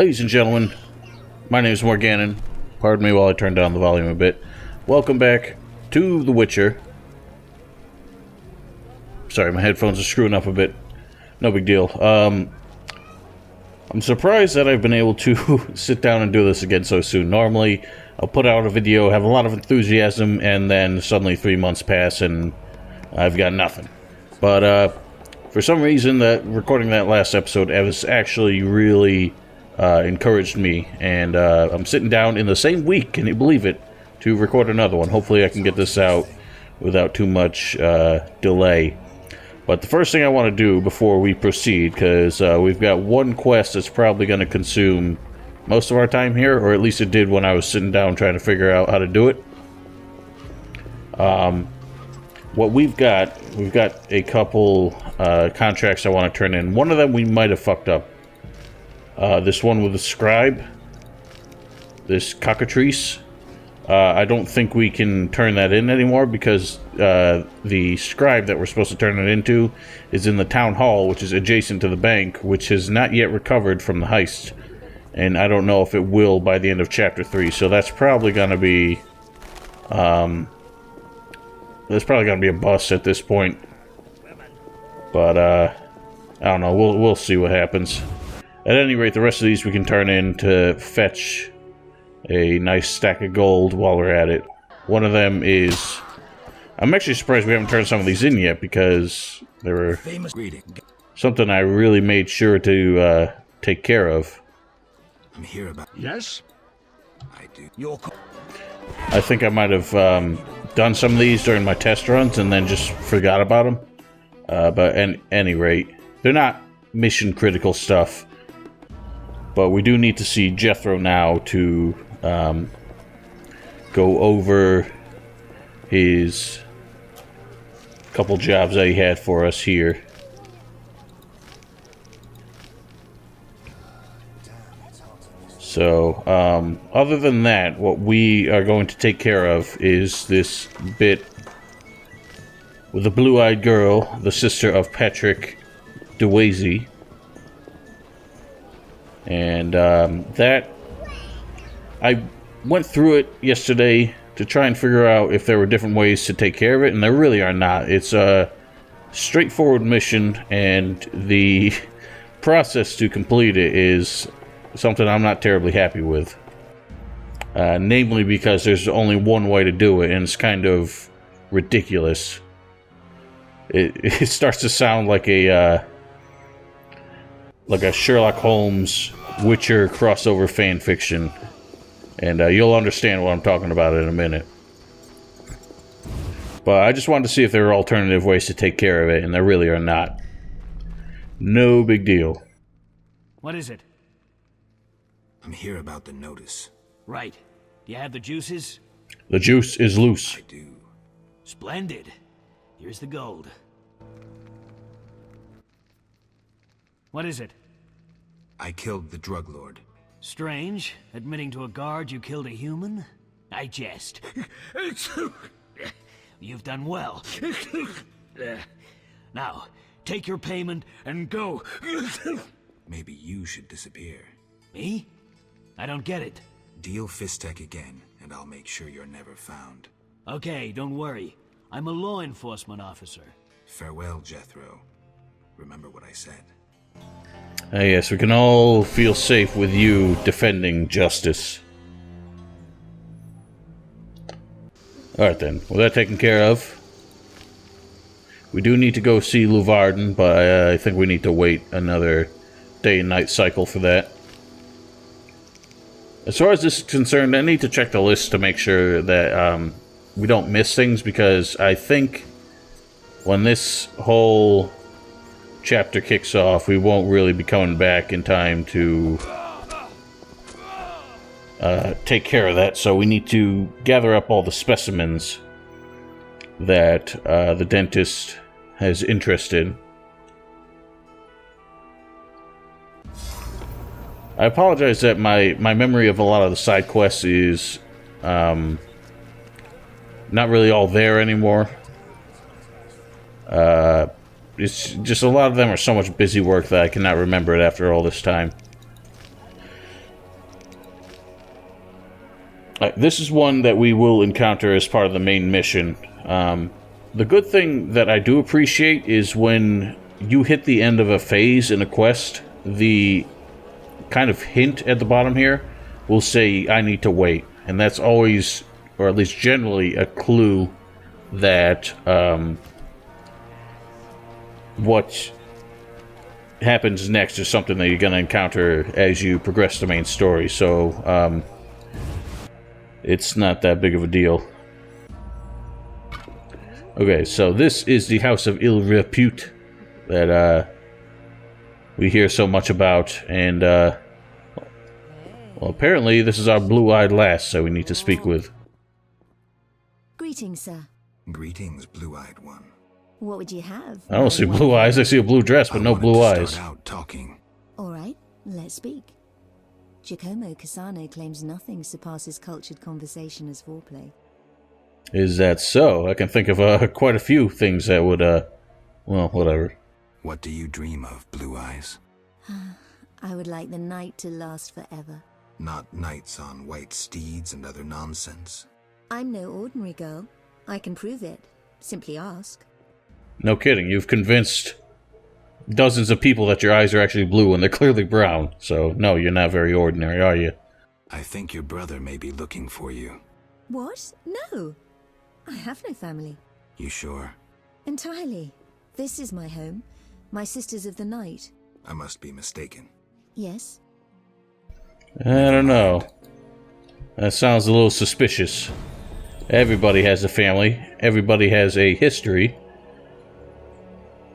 Ladies and gentlemen, my name is Morganon. Pardon me while I turn down the volume a bit. Welcome back to The Witcher. Sorry, my headphones are screwing up a bit. No big deal. I'm surprised that I've been able to sit down and do this again so soon. Normally, I'll put out a video, have a lot of enthusiasm, and then suddenly 3 months pass and I've got nothing. But for some reason, that recording that last episode has actually really encouraged me, and I'm sitting down in the same week, can you believe it, to record another one. Hopefully I can get this out without too much delay. But the first thing I want to do before we proceed, because we've got one quest that's probably going to consume most of our time here, or at least it did when I was sitting down trying to figure out how to do it. What we've got a couple contracts I want to turn in. One of them we might have fucked up. This one with the scribe, this cockatrice, I don't think we can turn that in anymore because the scribe that we're supposed to turn it into is in the town hall, which is adjacent to the bank, which has not yet recovered from the heist. And I don't know if it will by the end of Chapter 3, so that's probably going to be... there's probably going to be a bust at this point. But, I don't know, we'll see what happens. At any rate, the rest of these we can turn in to fetch a nice stack of gold while we're at it. One of them is... I'm actually surprised we haven't turned some of these in yet, because they were something I really made sure to take care of. I'm here about... Yes? I do. I think I might have done some of these during my test runs and then just forgot about them. But at any rate, they're not mission critical stuff. But we do need to see Jethro now to go over his couple jobs that he had for us here. So, other than that, what we are going to take care of is this bit with the blue-eyed girl, the sister of Patrick de Weyze. And that, I went through it yesterday to try and figure out if there were different ways to take care of it, and there really are not. It's a straightforward mission, and the process to complete it is something I'm not terribly happy with. Namely because there's only one way to do it, and it's kind of ridiculous. It starts to sound like a Sherlock Holmes Witcher crossover fan fiction, and you'll understand what I'm talking about in a minute. But I just wanted to see if there are alternative ways to take care of it, and there really are not. No big deal. What is it? I'm here about the notice. Right. Do you have the juices? The juice is loose. I do. Splendid. Here's the gold. What is it? I killed the drug lord. Strange, admitting to a guard you killed a human? I jest. You've done well. Now, take your payment and go. Maybe you should disappear. Me? I don't get it. Deal Fistek again, and I'll make sure you're never found. Okay, don't worry. I'm a law enforcement officer. Farewell, Jethro. Remember what I said. Yes, we can all feel safe with you defending justice. Alright then, with that taken care of, we do need to go see Luvarden, but I think we need to wait another day and night cycle for that. As far as this is concerned, I need to check the list to make sure that we don't miss things, because I think when this whole chapter kicks off, we won't really be coming back in time to take care of that, so we need to gather up all the specimens that the dentist has interest in. I apologize that my memory of a lot of the side quests is not really all there anymore. It's just a lot of them are so much busy work that I cannot remember it after all this time. This is one that we will encounter as part of the main mission. The good thing that I do appreciate is when you hit the end of a phase in a quest, the kind of hint at the bottom here will say, I need to wait. And that's always, or at least generally, a clue that what happens next is something that you're going to encounter as you progress the main story. So, it's not that big of a deal. Okay, so this is the House of Ill Repute that we hear so much about, and well, apparently this is our blue-eyed lass, so we need to speak with. Greetings, sir. Greetings, blue-eyed one. What would you have? I don't see blue eyes, I see a blue dress, but no blue eyes. Start out talking. All right, let's speak. Giacomo Cassano claims nothing surpasses cultured conversation as foreplay. Is that so? I can think of quite a few things that would, well, whatever. What do you dream of, Blue Eyes? I would like the night to last forever. Not knights on white steeds and other nonsense. I'm no ordinary girl. I can prove it. Simply ask. No kidding, you've convinced dozens of people that your eyes are actually blue when they're clearly brown. So, no, you're not very ordinary, are you? I think your brother may be looking for you. What? No. I have no family. You sure? Entirely. This is my home. My Sisters of the Night. I must be mistaken. Yes? I don't know. That sounds a little suspicious. Everybody has a family. Everybody has a history.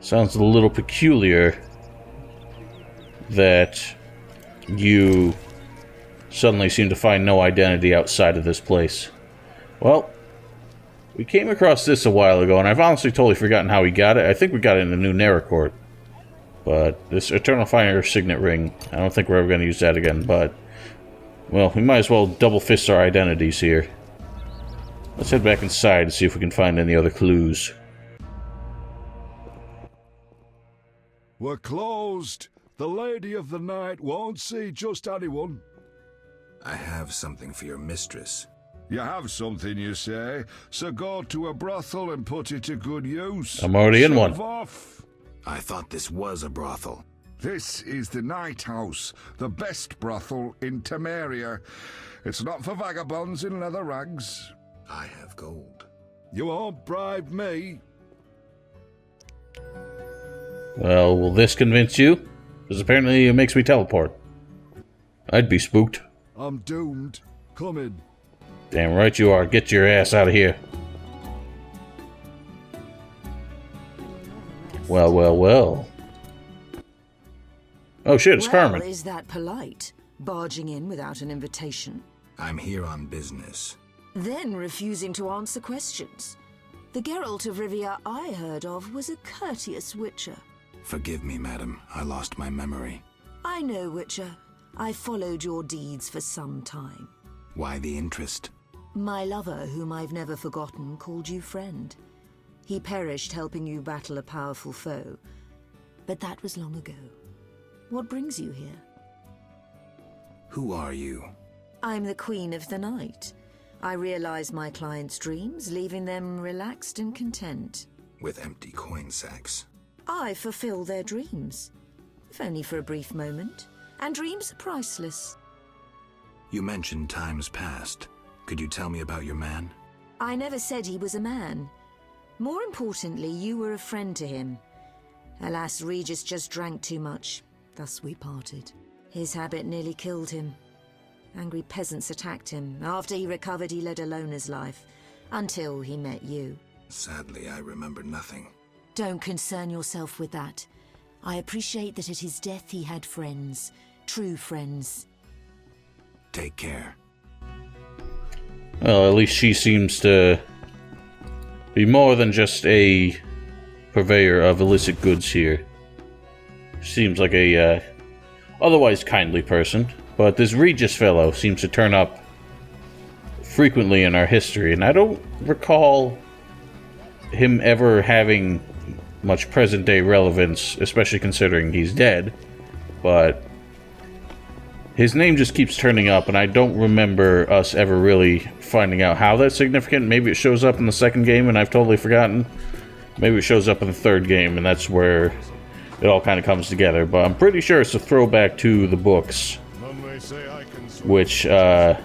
Sounds a little peculiar that you suddenly seem to find no identity outside of this place. Well, we came across this a while ago, and I've honestly totally forgotten how we got it. I think we got it in the new Neracourt. But this Eternal Fire Signet Ring, I don't think we're ever going to use that again, but... well, we might as well double-fist our identities here. Let's head back inside and see if we can find any other clues. We're closed. The Lady of the Night won't see just anyone. I have something for your mistress. You have something, you say, so go to a brothel and put it to good use. I'm already in one. Shove off. I thought this was a brothel. This is the Night House, the best brothel in Temeria. It's not for vagabonds in leather rags. I have gold. You won't bribe me. Well, will this convince you? Because apparently it makes me teleport. I'd be spooked. I'm doomed. Come in. Damn right you are. Get your ass out of here. Well, well, well. Oh shit, it's Carmen. Is that polite? Barging in without an invitation? I'm here on business. Then refusing to answer questions. The Geralt of Rivia I heard of was a courteous witcher. Forgive me, madam. I lost my memory. I know, Witcher. I followed your deeds for some time. Why the interest? My lover, whom I've never forgotten, called you friend. He perished helping you battle a powerful foe. But that was long ago. What brings you here? Who are you? I'm the Queen of the Night. I realize my clients' dreams, leaving them relaxed and content. With empty coin sacks. I fulfill their dreams, if only for a brief moment, and dreams are priceless. You mentioned times past. Could you tell me about your man? I never said he was a man. More importantly, you were a friend to him. Alas, Regis just drank too much, thus we parted. His habit nearly killed him. Angry peasants attacked him. After he recovered, he led a loner's life, until he met you. Sadly, I remember nothing. Don't concern yourself with that. I appreciate that at his death he had friends. True friends. Take care. Well, at least she seems to be more than just a purveyor of illicit goods here. Seems like a otherwise kindly person. But this Regis fellow seems to turn up frequently in our history, and I don't recall him ever having much present-day relevance, especially considering he's dead. But his name just keeps turning up, and I don't remember us ever really finding out how that's significant. Maybe it shows up in the second game, and I've totally forgotten. Maybe it shows up in the third game, and that's where it all kind of comes together. But I'm pretty sure it's a throwback to the books, which I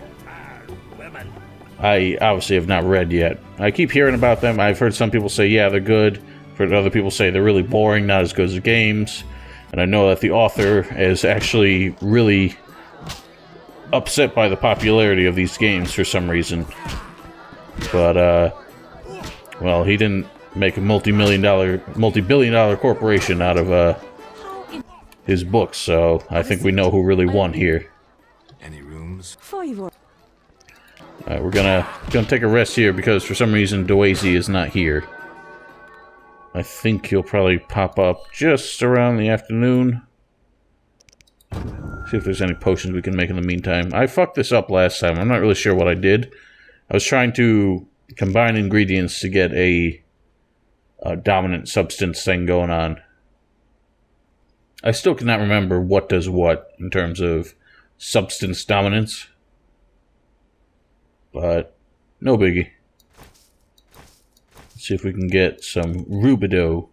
obviously have not read yet. I keep hearing about them. I've heard some people say, yeah, they're good. I've heard other people say they're really boring, not as good as the games. And I know that the author is actually really upset by the popularity of these games for some reason. But, well, he didn't make a multi-billion dollar corporation out of, his books, so I think we know who really won here. Any rooms? Alright, we're gonna take a rest here because for some reason de Weyze is not here. I think he'll probably pop up just around the afternoon. See if there's any potions we can make in the meantime. I fucked this up last time. I'm not really sure what I did. I was trying to combine ingredients to get a dominant substance thing going on. I still cannot remember what does what in terms of substance dominance. But no biggie. Let's see if we can get some rubido.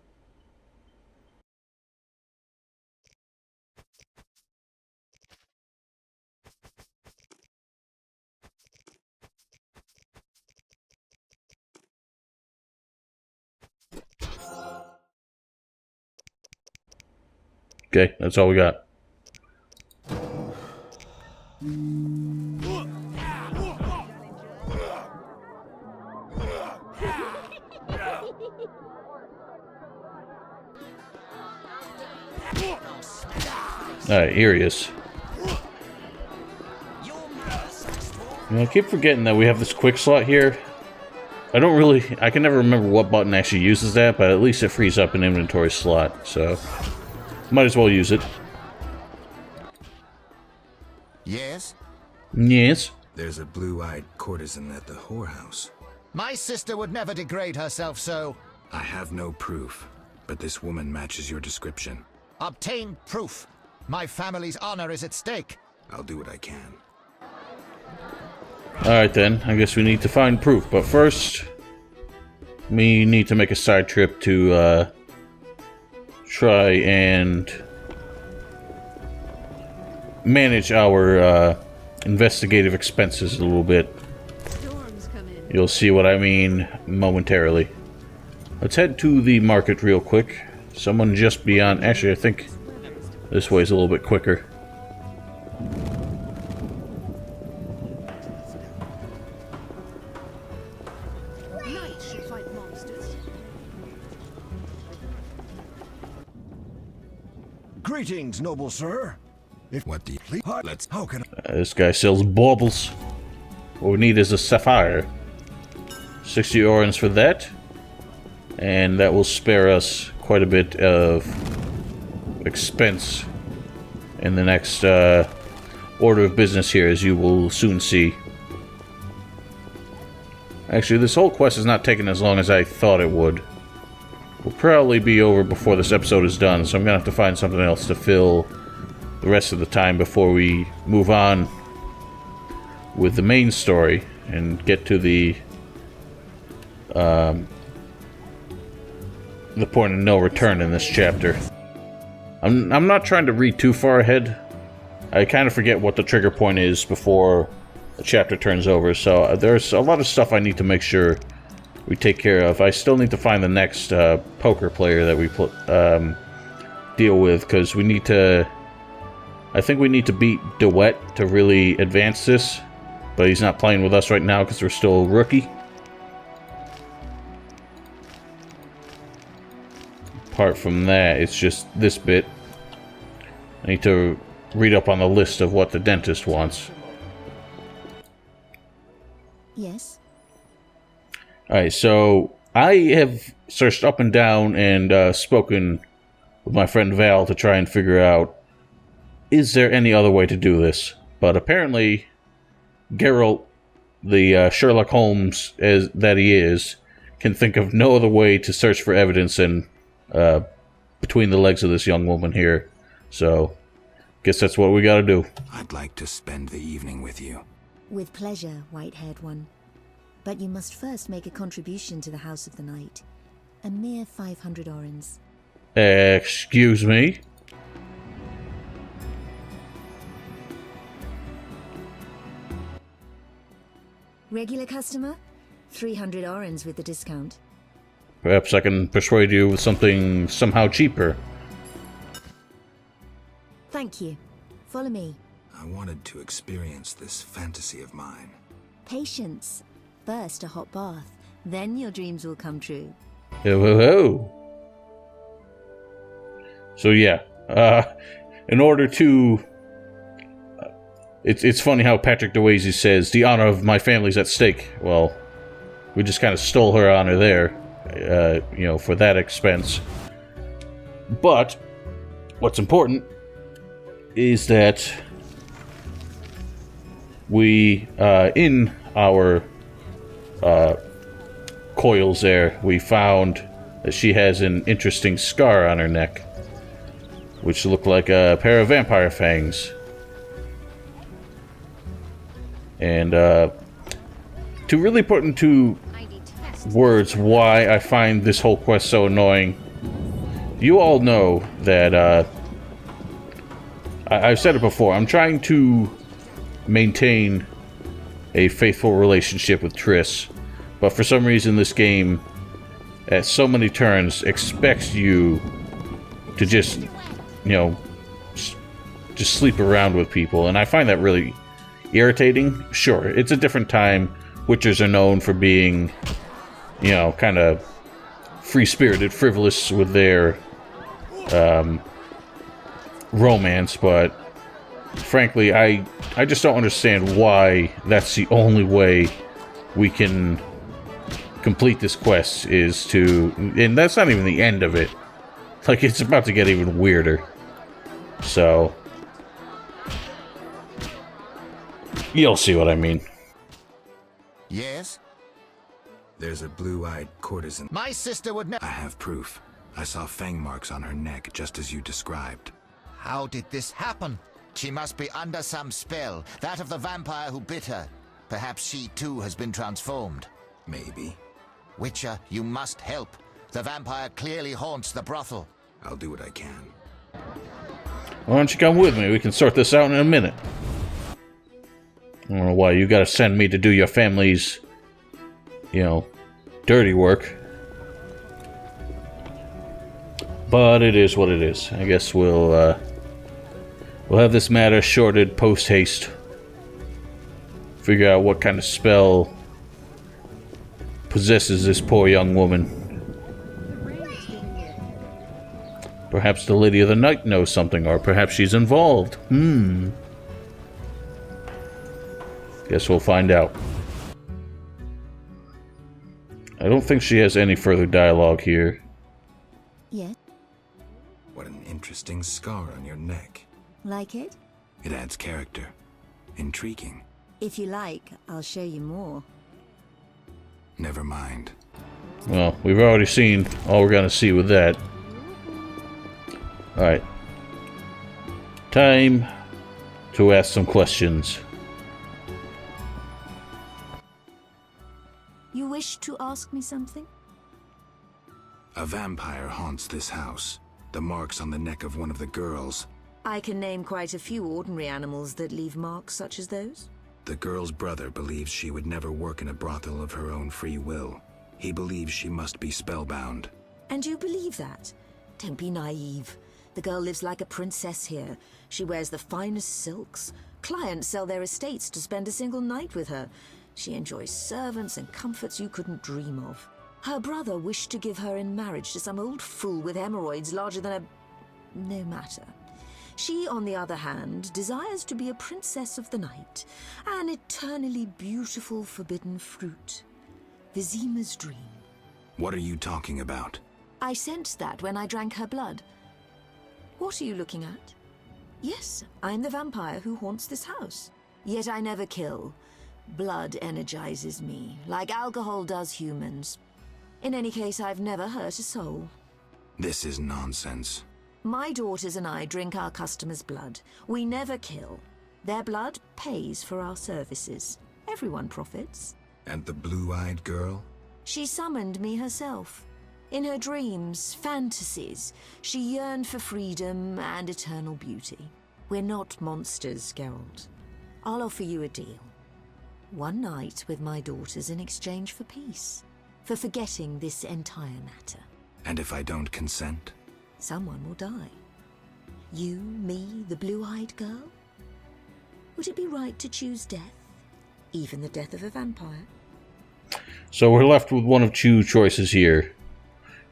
Okay, that's all we got. Alright, here he is. I keep forgetting that we have this quick slot here. I can never remember what button actually uses that, but at least it frees up an inventory slot, so might as well use it. Yes? Yes? There's a blue-eyed courtesan at the whorehouse. My sister would never degrade herself so. I have no proof, but this woman matches your description. Obtain proof. My family's honor is at stake. I'll do what I can. Alright then, I guess we need to find proof, but first we need to make a side trip to try and manage our investigative expenses a little bit. You'll see what I mean momentarily. Let's head to the market real quick. Someone just beyond... Actually, I think this way is a little bit quicker. Greetings, noble sir. What do you... Let's... How can This guy sells baubles. What we need is a sapphire. 60 orens for that. And that will spare us quite a bit of expense in the next order of business here, as you will soon see. Actually, this whole quest is not taking as long as I thought it would. We'll probably be over before this episode is done, so I'm gonna have to find something else to fill the rest of the time before we move on with the main story and get to the point of no return in this chapter. I'm not trying to read too far ahead. I kind of forget what the trigger point is before the chapter turns over, so there's a lot of stuff I need to make sure we take care of. I still need to find the next poker player that we deal with, because we need to... I think we need to beat DeWet to really advance this, but he's not playing with us right now because we're still a rookie. Apart from that, it's just this bit. I need to read up on the list of what the dentist wants. Yes? Alright, so I have searched up and down and spoken with my friend Val to try and figure out, is there any other way to do this? But apparently, Geralt, the Sherlock Holmes that he is, can think of no other way to search for evidence than between the legs of this young woman here. So, guess that's what we gotta do. I'd like to spend the evening with you. With pleasure, white-haired one. But you must first make a contribution to the House of the Night. A mere 500 orens. Excuse me? Regular customer? 300 orens with the discount. Perhaps I can persuade you with something somehow cheaper. Thank you. Follow me. I wanted to experience this fantasy of mine. Patience. First a hot bath, then your dreams will come true. Ho ho ho. So yeah, in order to... It's funny how Patrick de Weyze says, the honor of my family's at stake. Well, we just kind of stole her honor there, you know, for that expense. But, what's important is that we, in our coils there, we found that she has an interesting scar on her neck, which looked like a pair of vampire fangs. And to really put into words why I find this whole quest so annoying, you all know that I've said it before, I'm trying to maintain a faithful relationship with Triss, but for some reason this game at so many turns expects you to just, you know, just sleep around with people, and I find that really irritating. Sure, it's a different time. Witchers are known for being, you know, kind of free-spirited, frivolous with their romance, but frankly, I just don't understand why that's the only way we can complete this quest, is to... And that's not even the end of it. Like, it's about to get even weirder. So... you'll see what I mean. Yes? There's a blue-eyed courtesan. My sister would never... I have proof. I saw fang marks on her neck, just as you described. How did this happen? She must be under some spell, that of the vampire who bit her. Perhaps she too has been transformed. Maybe. Witcher, you must help. The vampire clearly haunts the brothel. I'll do what I can. Why don't you come with me? We can sort this out in a minute. I don't know why you gotta send me to do your family's, you know, dirty work. But it is what it is. I guess we'll have this matter shorted post-haste. Figure out what kind of spell possesses this poor young woman. Perhaps the Lady of the Night knows something, or perhaps she's involved. Guess we'll find out. I don't think she has any further dialogue here. Yeah, What an interesting scar on your neck. like it? It adds character. Intriguing. If you like, I'll show you more. Never mind. Well, we've already seen all we're gonna see with that. Alright. Time to ask some questions. You wish to ask me something? A vampire haunts this house. The marks on the neck of one of the girls. I can name quite a few ordinary animals that leave marks such as those. The girl's brother believes she would never work in a brothel of her own free will. He believes she must be spellbound. And you believe that? Don't be naive. The girl lives like a princess here. She wears the finest silks. Clients sell their estates to spend a single night with her. She enjoys servants and comforts you couldn't dream of. Her brother wished to give her in marriage to some old fool with hemorrhoids larger than a... no matter. She, on the other hand, desires to be a princess of the night, an eternally beautiful forbidden fruit. Vizima's dream. What are you talking about? I sensed that when I drank her blood. What are you looking at? Yes, I'm the vampire who haunts this house. Yet I never kill. Blood energizes me, like alcohol does humans. In any case, I've never hurt a soul. This is nonsense. My daughters and I drink our customers' blood. We never kill. Their blood pays for our services. Everyone profits. And the blue-eyed girl? She summoned me herself. In her dreams, fantasies, she yearned for freedom and eternal beauty. We're not monsters, Geralt. I'll offer you a deal. One night with my daughters in exchange for peace. For forgetting this entire matter. And if I don't consent? Someone will die. You, me, the blue-eyed girl? Would it be right to choose death? Even the death of a vampire? So we're left with one of two choices here.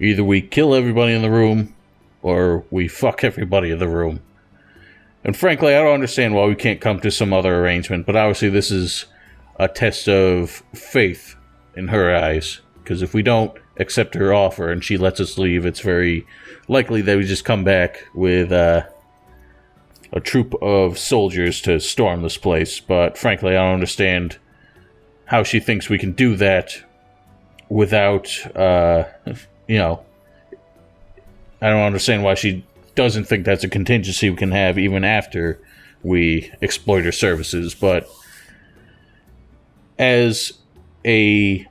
Either we kill everybody in the room, or we fuck everybody in the room. And frankly, I don't understand why we can't come to some other arrangement, but obviously this is a test of faith in her eyes. Because if we don't accept her offer and she lets us leave, it's very likely that we just come back with a troop of soldiers to storm this place. But frankly, I don't understand how she thinks we can do that without, you know, I don't understand why she doesn't think that's a contingency we can have even after we exploit her services. But as a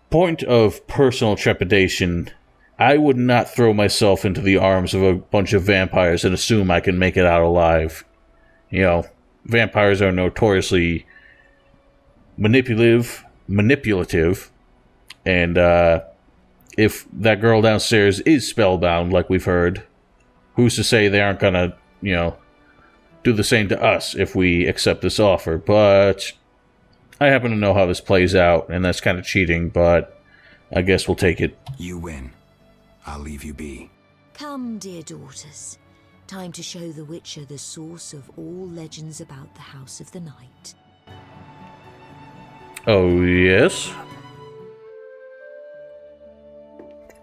point of personal trepidation, I would not throw myself into the arms of a bunch of vampires and assume I can make it out alive. You know, vampires are notoriously manipulative, and if that girl downstairs is spellbound, like we've heard, who's to say they aren't gonna, you know, do the same to us if we accept this offer? But I happen to know how this plays out, and that's kind of cheating, but I guess we'll take it. You win. I'll leave you be. Come, dear daughters. Time to show the Witcher the source of all legends about the House of the Night. Oh, yes?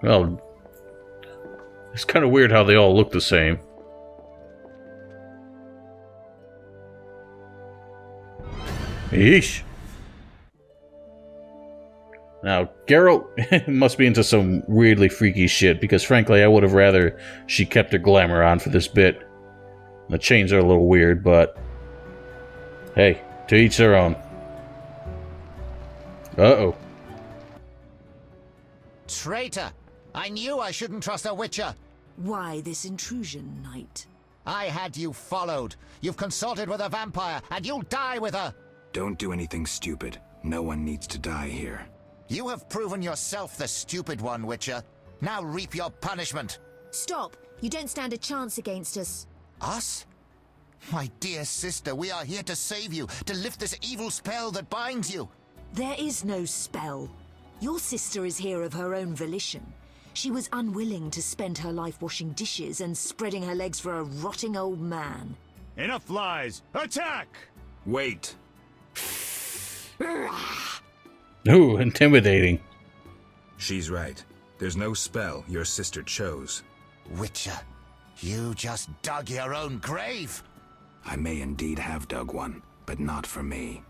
Well, it's kind of weird how they all look the same. Yeesh. Now, Geralt must be into some weirdly freaky shit, because frankly, I would have rather she kept her glamour on for this bit. The chains are a little weird, but hey, to each their own. Uh-oh. Traitor! I knew I shouldn't trust a Witcher! Why this intrusion, knight? I had you followed. You've consulted with a vampire, and you'll die with her! Don't do anything stupid. No one needs to die here. You have proven yourself the stupid one, Witcher. Now reap your punishment. Stop! You don't stand a chance against us. Us? My dear sister, we are here to save you, to lift this evil spell that binds you. There is no spell. Your sister is here of her own volition. She was unwilling to spend her life washing dishes and spreading her legs for a rotting old man. Enough lies! Attack! Wait. Ooh, intimidating. She's right. There's no spell your sister chose. Witcher, you just dug your own grave. I may indeed have dug one, but not for me.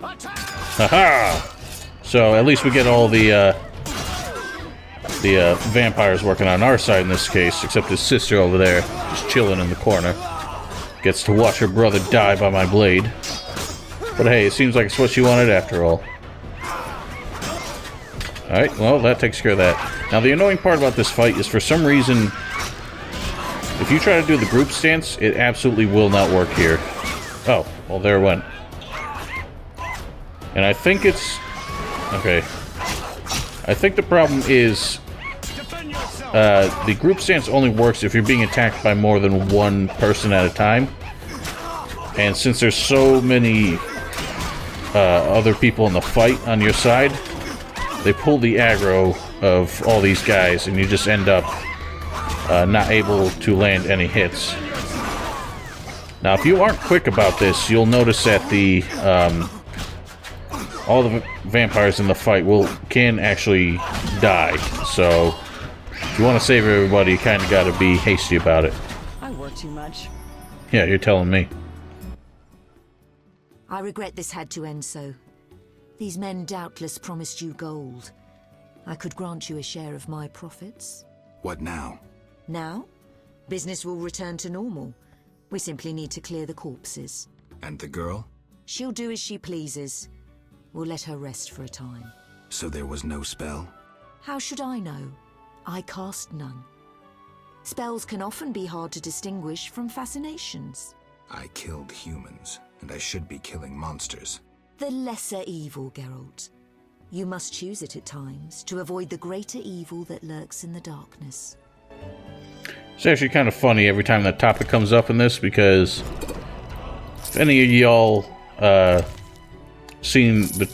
Attack! Haha! So at least we get all the vampires working on our side in this case, except his sister over there, just chilling in the corner. Gets to watch her brother die by my blade. But hey, it seems like it's what she wanted after all. Alright, well, that takes care of that. Now, the annoying part about this fight is for some reason, if you try to do the group stance, it absolutely will not work here. Oh, well, there it went. And I think it's... okay. I think the problem is... the group stance only works if you're being attacked by more than one person at a time. And since there's so many other people in the fight on your side, they pull the aggro of all these guys, and you just end up not able to land any hits. Now, if you aren't quick about this, you'll notice that the all the vampires in the fight can actually die. So, if you want to save everybody, you kind of got to be hasty about it. I work too much. Yeah, you're telling me. I regret this had to end so. These men doubtless promised you gold. I could grant you a share of my profits. What now? Now, business will return to normal. We simply need to clear the corpses. And the girl? She'll do as she pleases. We'll let her rest for a time. So there was no spell? How should I know? I cast none. Spells can often be hard to distinguish from fascinations. I killed humans, and I should be killing monsters. The lesser evil, Geralt. You must choose it at times to avoid the greater evil that lurks in the darkness. It's actually kind of funny every time that topic comes up in this, because if any of y'all seen the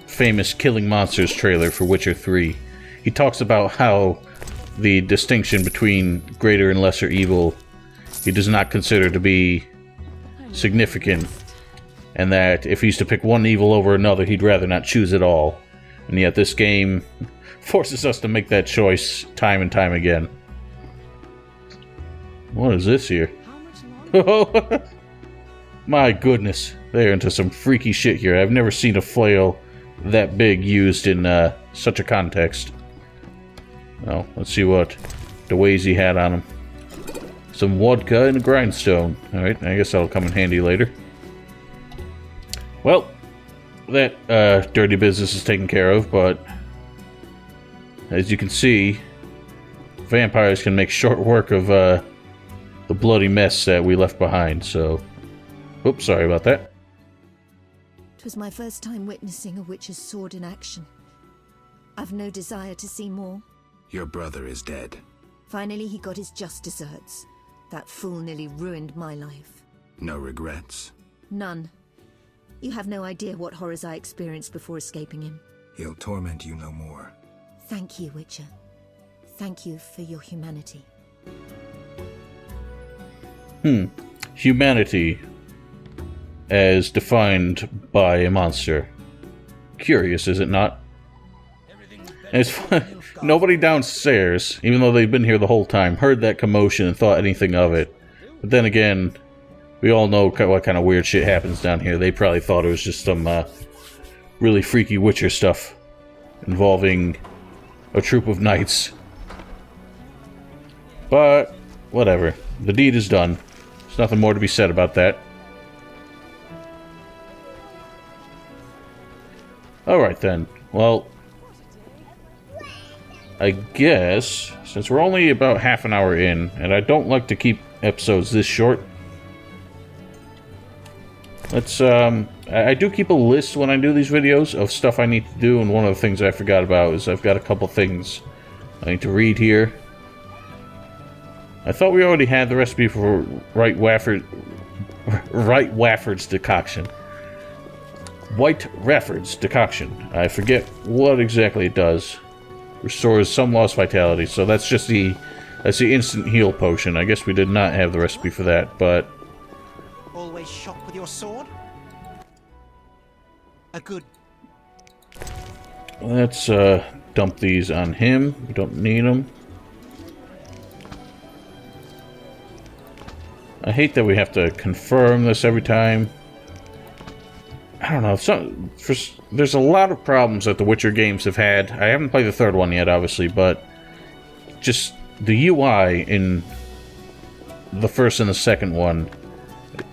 famous Killing Monsters trailer for Witcher 3, he talks about how the distinction between greater and lesser evil he does not consider to be significant, and that if he's to pick one evil over another, he'd rather not choose at all. And yet this game forces us to make that choice time and time again. What is this here? Oh, my goodness. They're into some freaky shit here. I've never seen a flail that big used in such a context. Well, let's see what de Weyze had on him. Some vodka and a grindstone. Alright, I guess that'll come in handy later. Well, that dirty business is taken care of, but as you can see, vampires can make short work of the bloody mess that we left behind, so... Oops, sorry about that. It was my first time witnessing a witch's sword in action. I've no desire to see more. Your brother is dead. Finally, he got his just desserts. That fool nearly ruined my life. No regrets? None. You have no idea what horrors I experienced before escaping him. He'll torment you no more. Thank you, Witcher. Thank you for your humanity. Humanity as defined by a monster. Curious, is it not? And it's fun. Nobody downstairs, even though they've been here the whole time, heard that commotion and thought anything of it. But then again, we all know what kind of weird shit happens down here. They probably thought it was just some really freaky Witcher stuff involving a troop of knights. But, whatever. The deed is done. There's nothing more to be said about that. Alright then. Well, I guess, since we're only about half an hour in, and I don't like to keep episodes this short, let's, I do keep a list when I do these videos of stuff I need to do, and one of the things I forgot about is I've got a couple things I need to read here. I thought we already had the recipe for White Rafford's decoction. White Rafford's decoction. I forget what exactly it does. Restores some lost vitality, so that's just the instant heal potion. I guess we did not have the recipe for that, but Always shop with your sword? A good... let's dump these on him. We don't need them. I hate that we have to confirm this every time. I don't know. There's a lot of problems that the Witcher games have had. I haven't played the third one yet, obviously, but just the UI in the first and the second one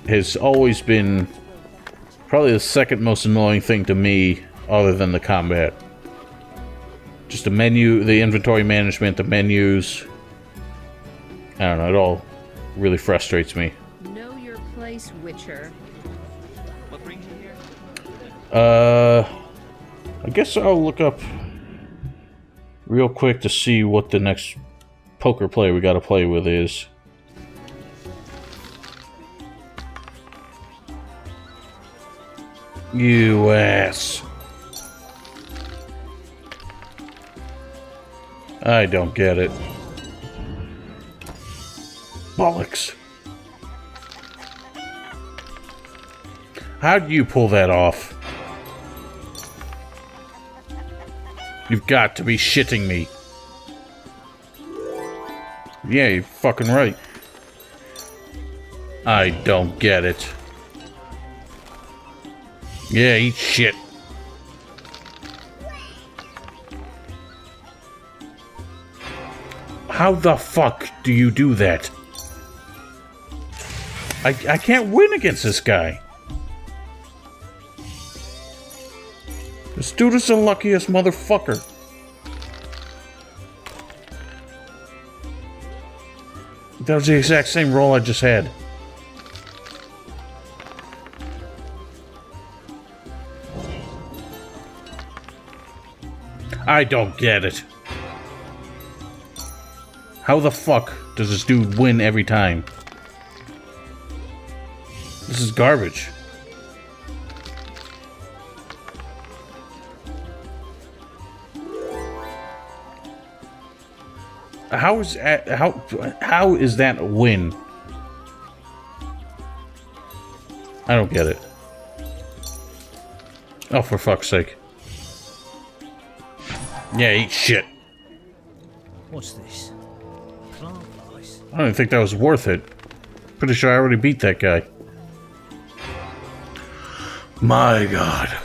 has always been probably the second most annoying thing to me, other than the combat. Just the menu, the inventory management, the menus. I don't know. It all really frustrates me. Know your place, Witcher. What brings you here? I guess I'll look up real quick to see what the next poker play we gotta play with is. You ass. I don't get it. Bollocks. How'd you pull that off? You've got to be shitting me. Yeah, you're fucking right. I don't get it. Yeah, eat shit. How the fuck do you do that? I can't win against this guy. This dude is the luckiest motherfucker. That was the exact same roll I just had. I don't get it. How the fuck does this dude win every time? This is garbage. How is that a win? I don't get it. Oh, for fuck's sake. Yeah, eat shit. What's this? Plant lice? I don't even think that was worth it. Pretty sure I already beat that guy. My god.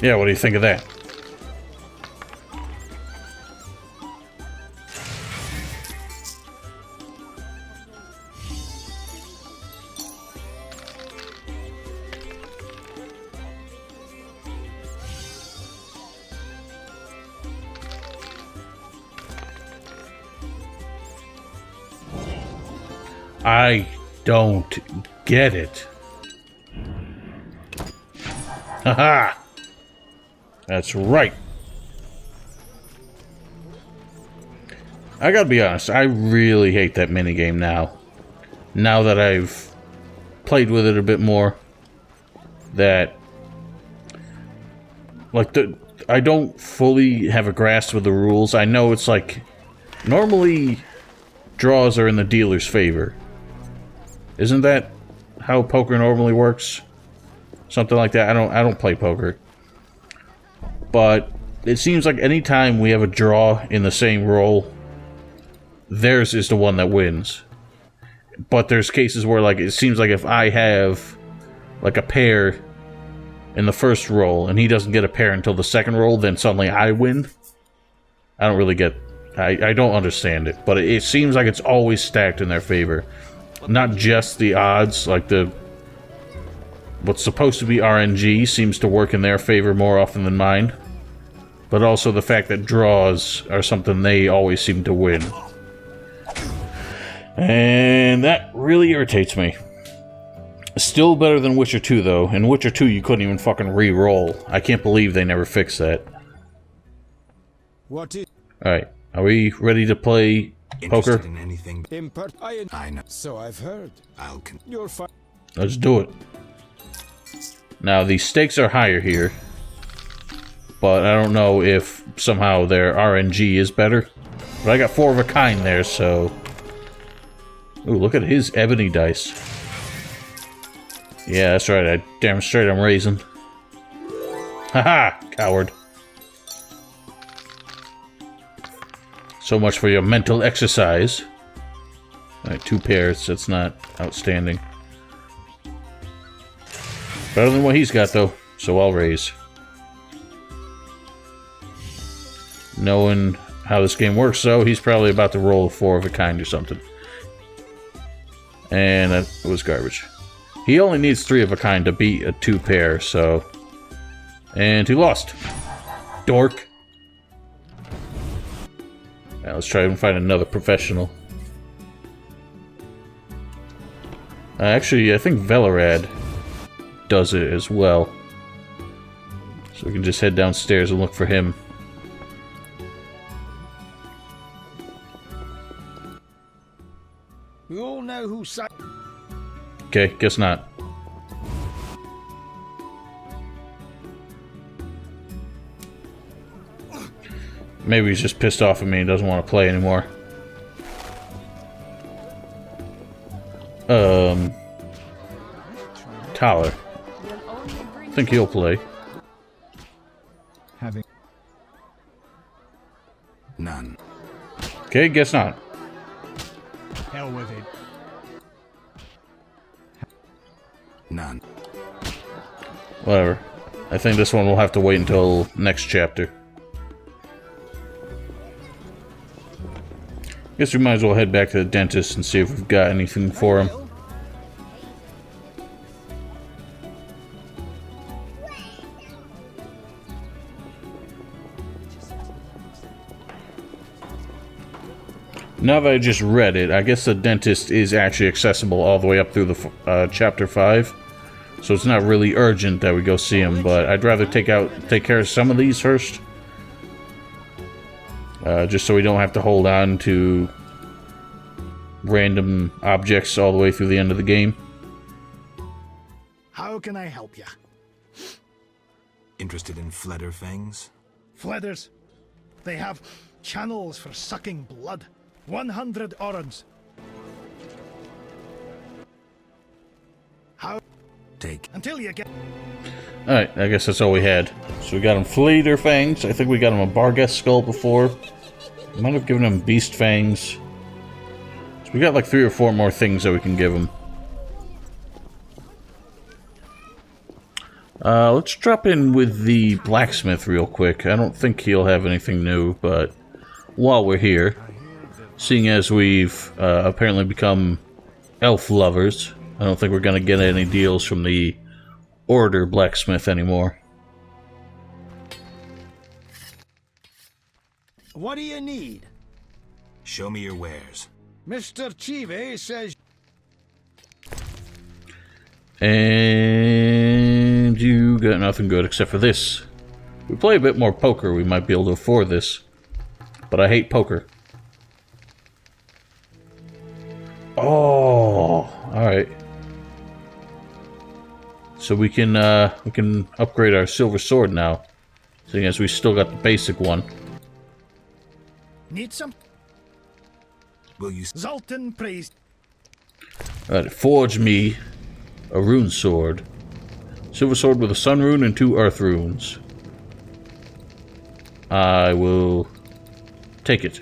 Yeah, what do you think of that? I don't get it. Haha! That's right. I gotta be honest, I really hate that minigame now. Now that I've played with it a bit more. That... Like, I don't fully have a grasp of the rules. I know it's like... Normally, draws are in the dealer's favor. Isn't that how poker normally works? Something like that. I don't play poker. But it seems like any time we have a draw in the same roll, theirs is the one that wins. But there's cases where, like, it seems like if I have like a pair in the first roll and he doesn't get a pair until the second roll, then suddenly I win. I don't really get... I don't understand it, but it seems like it's always stacked in their favor. Not just the odds, like the... What's supposed to be RNG seems to work in their favor more often than mine. But also the fact that draws are something they always seem to win. And that really irritates me. Still better than Witcher 2, though. In Witcher 2, you couldn't even fucking re-roll. I can't believe they never fixed that. What is... Alright, are we ready to play poker? In anything? I know. So I've heard. You're fine. Let's do it. Now, the stakes are higher here. But I don't know if somehow their RNG is better. But I got 4 of a kind there, so... Ooh, look at his ebony dice. Yeah, that's right. I damn straight I'm raising. Haha, coward. So much for your mental exercise. Alright, 2 pairs. That's not outstanding. Better than what he's got, though. So I'll raise. Knowing how this game works, though, he's probably about to roll a 4 of a kind or something. And that was garbage. He only needs 3 of a kind to beat a 2 pair, so... And he lost. Dork. Now let's try and find another professional. Actually, I think Velarad does it as well. So we can just head downstairs and look for him. You all know who said... Okay, guess not. Maybe he's just pissed off at me and doesn't want to play anymore. Tyler. I think he'll play. None. Okay, guess not. Hell with it. None. Whatever. I think this one will have to wait until next chapter. Guess we might as well head back to the dentist and see if we've got anything for him. Now that I just read it, I guess the dentist is actually accessible all the way up through the chapter 5. So it's not really urgent that we go see him, but I'd rather take care of some of these first. Just so we don't have to hold on to random objects all the way through the end of the game. How can I help you? Interested in Fledder fangs? Fledders. They have channels for sucking blood. 100 orans. How? Take. Until you get... Alright, I guess that's all we had. So we got him Fleeter fangs. I think we got him a Barghest skull before. Might have given him Beast fangs. So we got like 3 or 4 more things that we can give him. Let's drop in with the blacksmith real quick. I don't think he'll have anything new, but while we're here, seeing as we've apparently become elf lovers, I don't think we're going to get any deals from the Order blacksmith anymore. What do you need? Show me your wares. Mr. Chive says... And you got nothing good except for this. If we play a bit more poker, we might be able to afford this. But I hate poker. Oh, alright. So we can upgrade our silver sword now, seeing as we still got the basic one. Need some? Will you... Zoltan praised. Alright, forge me a rune sword. Silver sword with a sun rune and 2 earth runes. I will take it.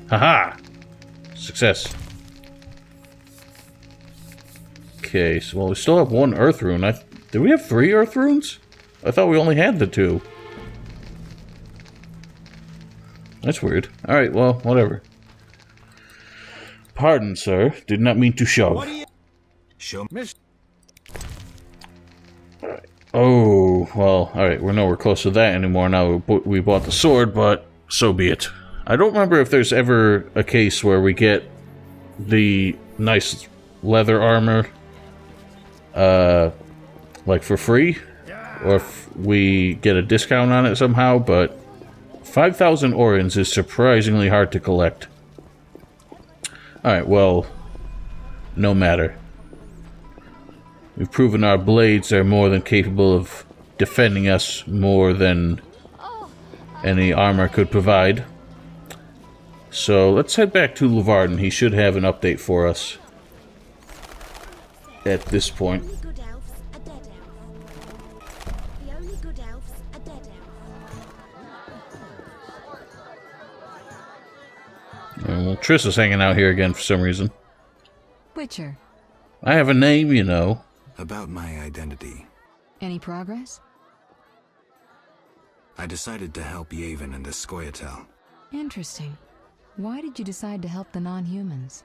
Haha! Success. Okay, so well, we still have 1 earth rune. Did we have 3 earth runes? I thought we only had the 2. That's weird. Alright, well, whatever. Pardon, sir. Did not mean to shove. What do you... Show me... Alright. Oh, well, alright, we're nowhere close to that anymore now we bought the sword, but so be it. I don't remember if there's ever a case where we get the nice leather armor, like for free, or if we get a discount on it somehow, but 5,000 orans is surprisingly hard to collect. Alright, well, no matter. We've proven our blades are more than capable of defending us more than any armor could provide. So let's head back to Levarden. He should have an update for us at this point. Well, Triss is hanging out here again for some reason. Witcher. I have a name, you know. About my identity. Any progress? I decided to help Yavin and the Scoia'tael. Interesting. Why did you decide to help the non-humans?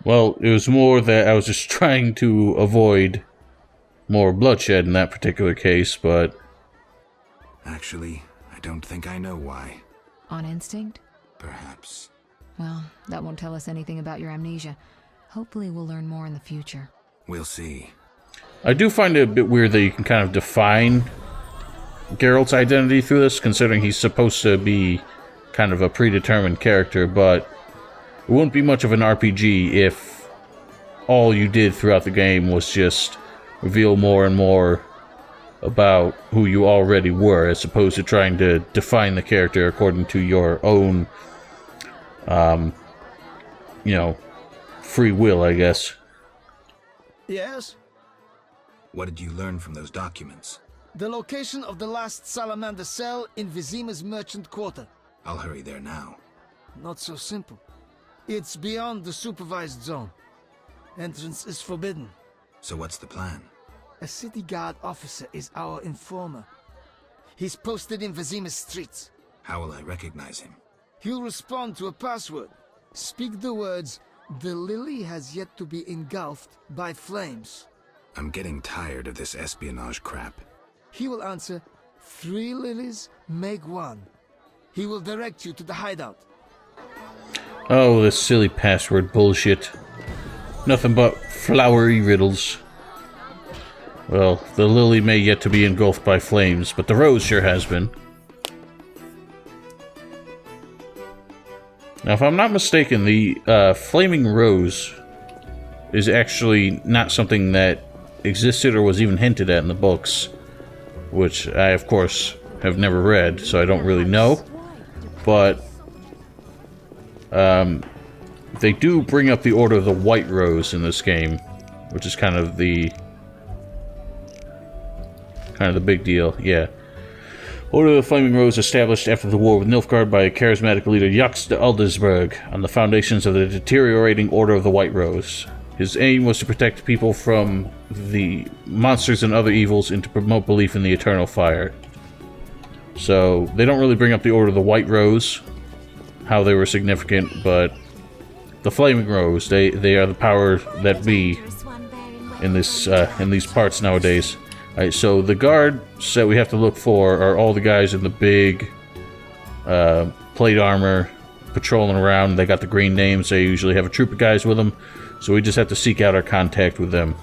Well, it was more that I was just trying to avoid more bloodshed in that particular case, but... Actually, I don't think I know why. On instinct? Perhaps. Well, that won't tell us anything about your amnesia. Hopefully we'll learn more in the future. We'll see. I do find it a bit weird that you can kind of define Geralt's identity through this, considering he's supposed to be kind of a predetermined character, but it wouldn't be much of an RPG if all you did throughout the game was just reveal more and more about who you already were, as opposed to trying to define the character according to your own, you know, free will, I guess. Yes? What did you learn from those documents? The location of the last salamander cell in Vizima's merchant quarter. I'll hurry there now. Not so simple. It's beyond the supervised zone. Entrance is forbidden. So what's the plan? A city guard officer is our informer. He's posted in Vizima's streets. How will I recognize him? He'll respond to a password. Speak the words, "The lily has yet to be engulfed by flames." I'm getting tired of this espionage crap. He will answer, "3 lilies make 1." He will direct you to the hideout. Oh, this silly password bullshit. Nothing but flowery riddles. Well, the lily may yet to be engulfed by flames, but the rose sure has been. Now, if I'm not mistaken, the flaming rose is actually not something that existed or was even hinted at in the books, which I, of course, have never read, so I don't really know. But they do bring up the Order of the White Rose in this game, which is kind of the big deal. Yeah. Order of the Flaming Rose established after the war with Nilfgaard by charismatic leader Jux de Aldesberg on the foundations of the deteriorating Order of the White Rose. His aim was to protect people from the monsters and other evils and to promote belief in the eternal fire. So, they don't really bring up the Order of the White Rose, how they were significant, but the Flaming Rose, they are the power that be in these parts nowadays. Alright, so the guards that we have to look for are all the guys in the big plate armor patrolling around. They got the green names. They usually have a troop of guys with them, so we just have to seek out our contact with them.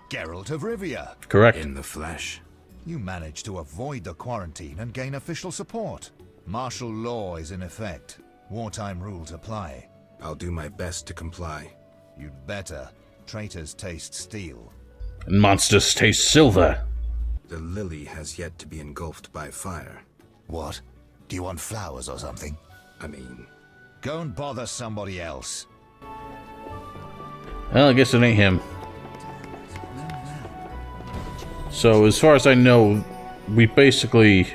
Geralt of Rivia. Correct. In the flesh. You managed to avoid the quarantine and gain official support. Martial law is in effect. Wartime rules apply. I'll do my best to comply. You'd better. Traitors taste steel. And monsters taste silver. The lily has yet to be engulfed by fire. What? Do you want flowers or something? I mean... Go and bother somebody else. Well, I guess it ain't him. So, as far as I know, we basically...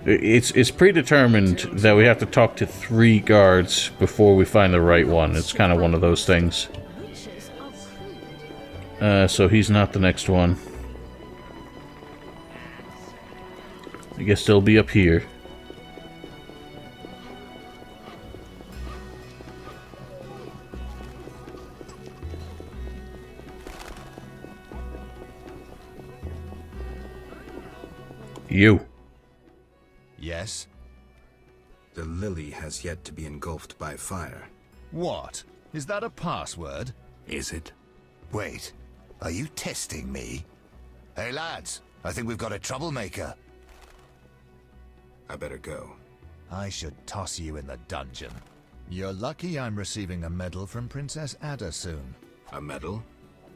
It's predetermined that we have to talk to 3 guards before we find the right one. It's kind of one of those things. So he's not the next one. I guess they'll be up here. You. Yes? The lily has yet to be engulfed by fire. What? Is that a password? Is it? Wait, are you testing me? Hey lads, I think we've got a troublemaker. I better go. I should toss you in the dungeon. You're lucky I'm receiving a medal from Princess Ada soon. A medal?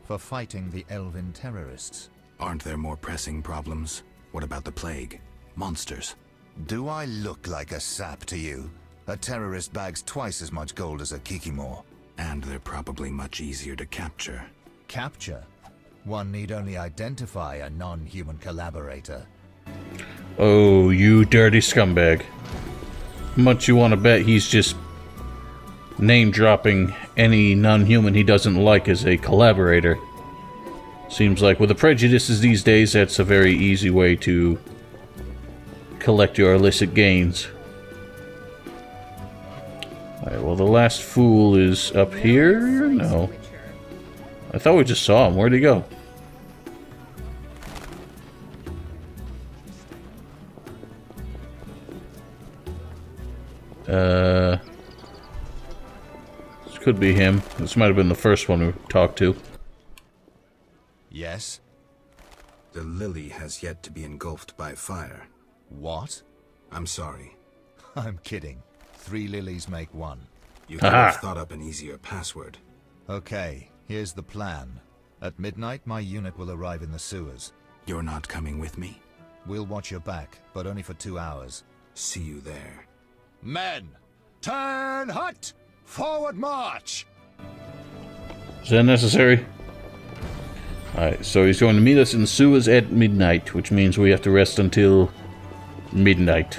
For fighting the elven terrorists. Aren't there more pressing problems? What about the plague? Monsters? Do I look like a sap to you? A terrorist bags twice as much gold as a Kikimor. And they're probably much easier to capture. Capture? One need only identify a non-human collaborator. Oh, you dirty scumbag. How much you want to bet he's just name-dropping any non-human he doesn't like as a collaborator? Seems like with the prejudices these days, that's a very easy way to collect your illicit gains. Alright, well, the last fool is up here? No. I thought we just saw him. Where'd he go? This could be him. This might have been the first one we talked to. Yes? The lily has yet to be engulfed by fire. What? I'm sorry. I'm kidding. 3 lilies make 1. You could have thought up an easier password. Okay, here's the plan. At midnight, my unit will arrive in the sewers. You're not coming with me? We'll watch your back, but only for 2 hours. See you there. Men! Turn hut! Forward march! Is that necessary? Alright, so he's going to meet us in the sewers at midnight, which means we have to rest until midnight.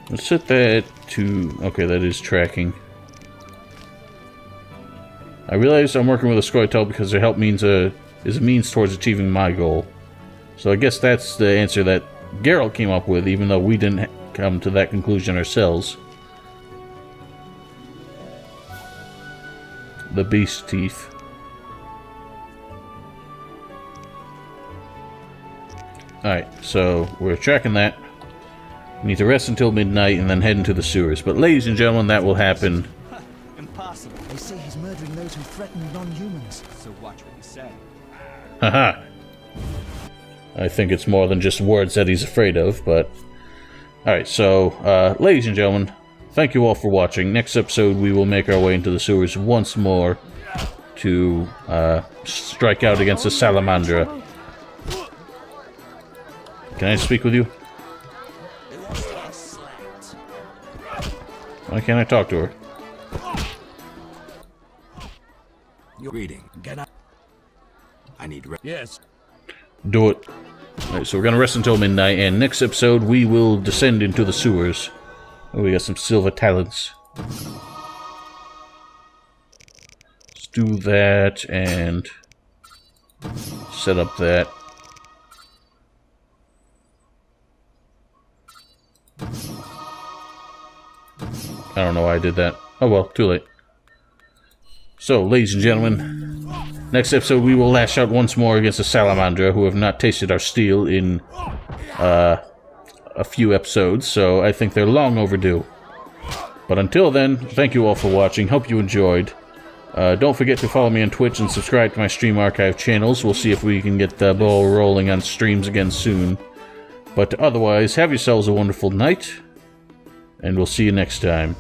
Let's set that to... Okay, that is tracking. I realize I'm working with a Scoia'tael because their help is a means towards achieving my goal. So I guess that's the answer that Geralt came up with, even though we didn't come to that conclusion ourselves. The beast teeth. Alright, so we're tracking that. We need to rest until midnight and then head into the sewers. But ladies and gentlemen, that will happen. Impossible. They say he's murdering those who threaten non-humans. So watch what you say. Haha. I think it's more than just words that he's afraid of, but... Alright, so, ladies and gentlemen, thank you all for watching. Next episode, we will make our way into the sewers once more to, strike out against the Salamandra. Can I speak with you? Why can't I talk to her? You're reading. Get up. I need rest. Yes. Do it. Alright, so we're gonna rest until midnight, and next episode we will descend into the sewers. Oh, we got some silver talents. Let's do that, and set up that. I don't know why I did that. Oh well, too late. So, ladies and gentlemen, next episode we will lash out once more against the Salamandra, who have not tasted our steel in a few episodes, so I think they're long overdue. But until then, thank you all for watching. Hope you enjoyed. Don't forget to follow me on Twitch and subscribe to my Stream Archive channels. We'll see if we can get the ball rolling on streams again soon. But otherwise, have yourselves a wonderful night, and we'll see you next time.